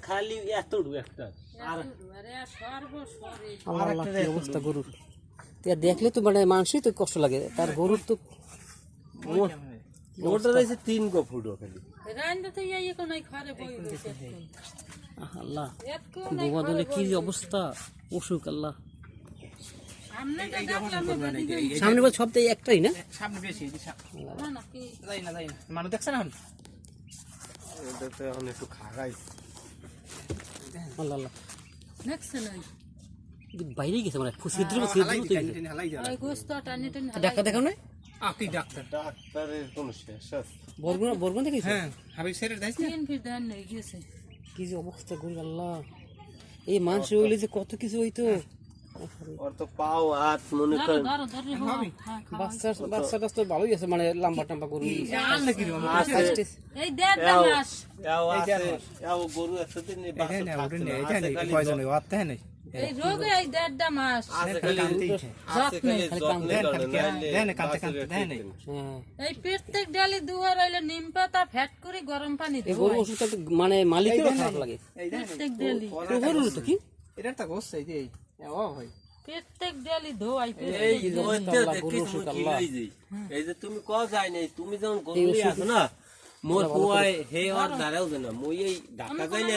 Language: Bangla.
খালি এতটুকু একটা আর আল্লাহ কি অবস্থা গরুর। দেখলে তো মানে মানুষই তো কষ্ট লাগে, তার গরুর তো ওটা রয়েছে 3 ফুট খালি। আল্লাহ গোবা দলে কি অবস্থা, অসুখ আল্লাহ। সামনে বল সব একটাই না, সামনে বেশি মানুষ দেখছে না এখন একটু খাগাই আল্লাহ আল্লাহ বাইরে গেছে মানে ডাক্তার দেখাও না, ডাক্তারের কোনো শেষ আছে? বরগুনা থেকে কি যে অবস্থা গরু আল্লাহ। এই মানুষ হইলে যে কত কিছু হইতো। ওর তো পাও হাত মনে করেন বাচ্চাটা তো ভালোই আছে, মানে লম্বা টম্বা গরু। গরু একসাথে মানে মালিকের খারাপ লাগে। এই যে তুমি ক যাই নাই, তুমি যখন গরু আছো না মোর পুয়ায় হে আর দাঁড়াও না, মই এই ঢাকা যাই না